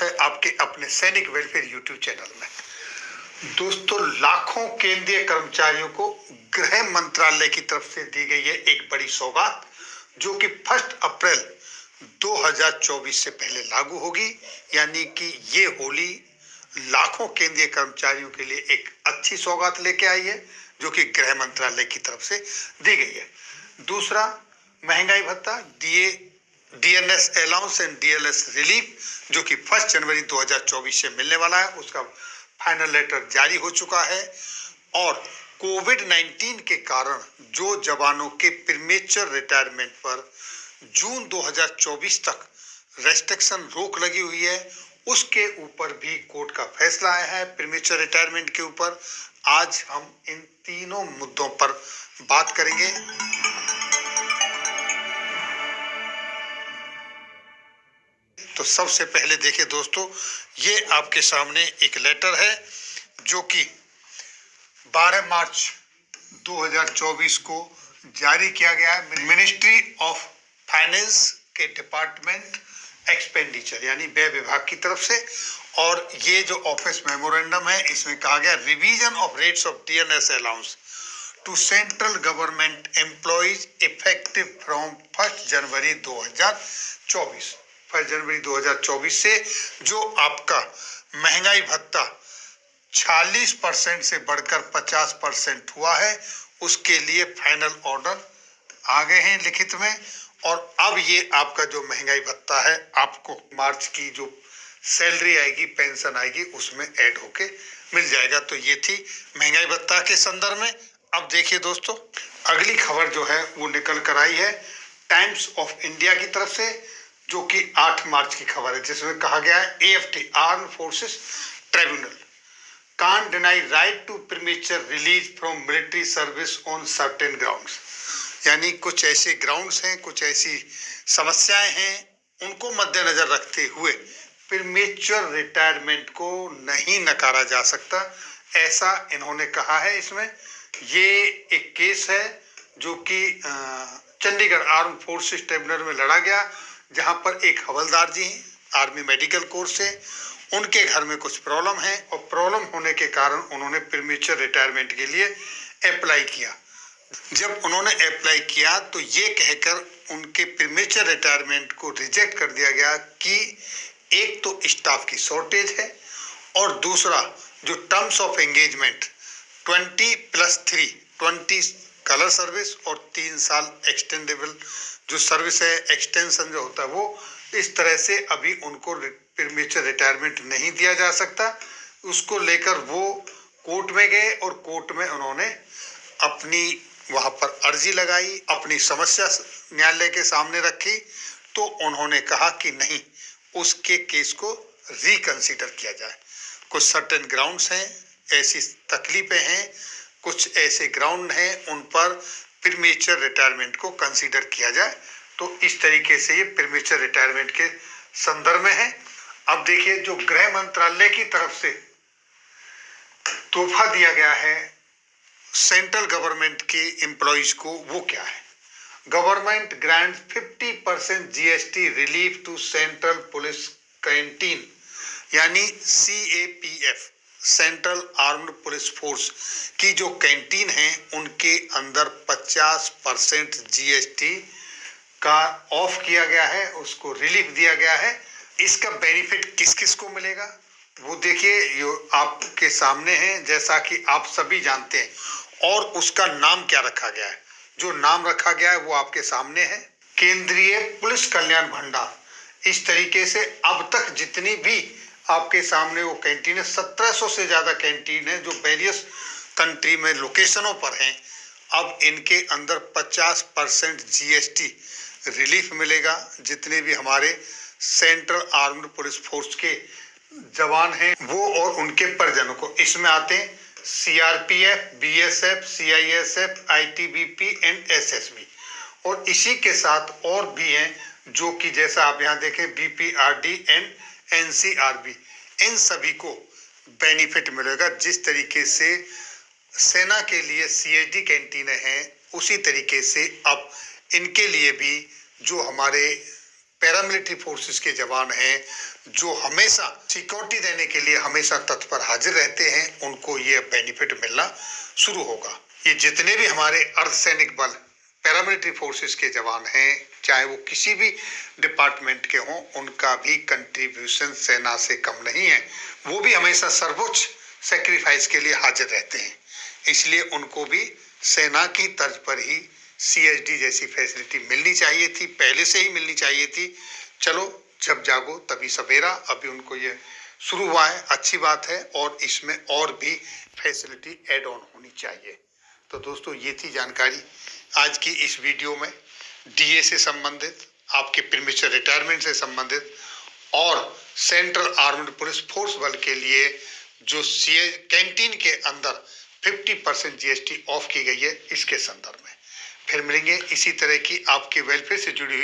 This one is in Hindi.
है आपके अपने सैनिक वेलफेयर यूट्यूब चैनल में। दोस्तों, लाखों केंद्रीय कर्मचारियों को गृह मंत्रालय की तरफ से दी गई है एक बड़ी सौगात, जो कि 1 अप्रैल 2024 से पहले लागू होगी। यानी कि ये होली लाखों केंद्रीय कर्मचारियों के लिए एक अच्छी सौगात लेके आई है, जो कि गृह मंत्रालय की तरफ से दी गई है। दूसरा, महंगाई भत्ता DNS allowance and DLS relief, जो कि 1 जनवरी 2024 से मिलने वाला है, उसका फाइनल लेटर जारी हो चुका है। और कोविड-19 के कारण जो जवानों के प्रीमेच्योर रिटायरमेंट पर जून 2024 तक रेस्ट्रिक्शन रोक लगी हुई है, उसके ऊपर भी कोर्ट का फैसला आया है प्रीमेच्योर रिटायरमेंट के ऊपर। आज हम इन तीनों मुद्दों पर बात करेंगे। तो सबसे पहले देखिए दोस्तों, ये आपके सामने एक लेटर है जो कि 12 मार्च 2024 को जारी किया गया है मिनिस्ट्री ऑफ फाइनेंस के डिपार्टमेंट एक्सपेंडिचर यानी व्यय विभाग की तरफ से। और ये जो ऑफिस मेमोरेंडम है, इसमें कहा गया revision of rates of dearness allowance to central government employees effective from 1 जनवरी 2024। 1 जनवरी 2024 से जो आपका महंगाई भत्ता 46% से बढ़कर 50% हुआ है, उसके लिए फाइनल ऑर्डर आ गए हैं लिखित में। और अब ये आपका जो महंगाई भत्ता है, आपको मार्च की जो सैलरी आएगी, पेंशन आएगी, उसमें ऐड होके मिल जाएगा। तो ये थी महंगाई भत्ता के संदर्भ में। अब देखिए दोस्तों, अगली खबर जो है वो निकल कर आई है टाइम्स ऑफ इंडिया की तरफ से, जो कि 8 मार्च की खबर है, जिसमें कहा गया है AFT armed forces tribunal can't deny right to premature release from military service on certain grounds। यानी कुछ ऐसे ग्राउंड्स हैं, कुछ ऐसी समस्याएं हैं, उनको मद्देनजर रखते हुए प्रीमेच्योर रिटायरमेंट को नहीं नकारा जा सकता, ऐसा इन्होंने कहा है। इसमें ये एक केस है जो कि चंडीगढ़ आर्म फोर्सेस ट्रिब्यूनल में लड़ा गया, जहां पर एक हवलदार जी हैं आर्मी मेडिकल कोर्स से, उनके घर में कुछ प्रॉब्लम है और प्रॉब्लम होने के कारण उन्होंने प्रीमेच्योर रिटायरमेंट के लिए अप्लाई किया। जब उन्होंने अप्लाई किया तो ये कहकर उनके प्रीमेच्योर रिटायरमेंट को रिजेक्ट कर दिया गया कि एक तो स्टाफ की शॉर्टेज है, और दूसरा जो terms of engagement 20+3 colour service और 3 साल एक्सटेंडेबल जो सर्विस है, एक्सटेंशन जो होता है, वो इस तरह से अभी उनको प्रीमेच्योर रिटायरमेंट नहीं दिया जा सकता। उसको लेकर वो कोर्ट में गए और कोर्ट में उन्होंने अपनी वहां पर अर्जी लगाई, अपनी समस्या न्यायालय के सामने रखी। तो उन्होंने कहा कि नहीं, उसके केस को रिकंसीडर किया जाए। कुछ सर्टेन ग्राउंड्स हैं, ऐसी तकलीफें हैं, कुछ ऐसे ग्राउंड हैं, उन पर प्रीमेच्योर रिटायरमेंट को कंसीडर किया जाए। तो इस तरीके से ये प्रीमेच्योर रिटायरमेंट के संदर्भ में है। अब देखिए, जो गृह मंत्रालय की तरफ से तोहफा दिया गया है सेंट्रल गवर्नमेंट के एम्प्लॉइज को, वो क्या है? Government grant 50% GST relief to central police canteen यानी CAPF, central armed police force की जो कैंटीन है, उनके अंदर 50% जीएसटी का ऑफ किया गया है, उसको रिलीफ दिया गया है। इसका बेनिफिट किस किस को मिलेगा वो देखिए, ये आपके सामने है, जैसा कि आप सभी जानते हैं। और उसका नाम क्या रखा गया है? जो नाम रखा गया है वो आपके सामने है, केंद्रीय पुलिस कल्याण भंडार। इस तरीके से अब तक जितनी भी आपके सामने वो कैंटीन है, 1700 से ज्यादा कैंटीन है जो वेरियस कंट्री में लोकेशनों पर हैं। अब इनके अंदर 50% जीएसटी रिलीफ मिलेगा। जितने भी हमारे सेंट्रल आर्म्ड पुलिस फोर्स के जवान हैं वो और उनके परिजनों को, इसमें आते हैं CRPF, BSF, CISF, ITBP and SSB. और इसी के साथ और भी हैं जो कि जैसा आप यहाँ देखें बीपीआरडी एंड एनसीआरबी, इन सभी को बेनिफिट मिलेगा। जिस तरीके से सेना के लिए सीएचडी कैंटीनें हैं, उसी तरीके से अब इनके लिए भी जो हमारे पैरामिलिट्री फोर्सेस के जवान हैं जो हमेशा सिक्योरिटी देने के लिए हमेशा तत्पर हाजिर रहते हैं, उनको ये बेनिफिट मिलना शुरू होगा। ये जितने भी हमारे अर्धसैनिक बल पैरामिलिट्री फोर्सेस के जवान हैं, चाहे वो किसी भी डिपार्टमेंट के हों, उनका भी कंट्रीब्यूशन सेना से कम नहीं है। वो भी हमेशा सर्वोच्च सेक्रीफाइस के लिए हाजिर रहते हैं, इसलिए उनको भी सेना की तर्ज पर ही CSD जैसी फैसिलिटी मिलनी चाहिए थी, पहले से ही मिलनी चाहिए थी। चलो, जब जागो तभी सवेरा। अभी उनको ये शुरू हुआ है, अच्छी बात है, और इसमें और भी फैसिलिटी ऐड ऑन होनी चाहिए। तो दोस्तों, ये थी जानकारी आज की इस वीडियो में DA से संबंधित, आपके प्रीमेच्योर रिटायरमेंट से संबंधित, और सेंट्रल आर्म्ड पुलिस फोर्स बल के लिए जो कैंटीन के अंदर 50% GST ऑफ की गई है, इसके संदर्भ में। फिर मिलेंगे इसी तरह की आपके वेलफेयर से जुड़ी हुई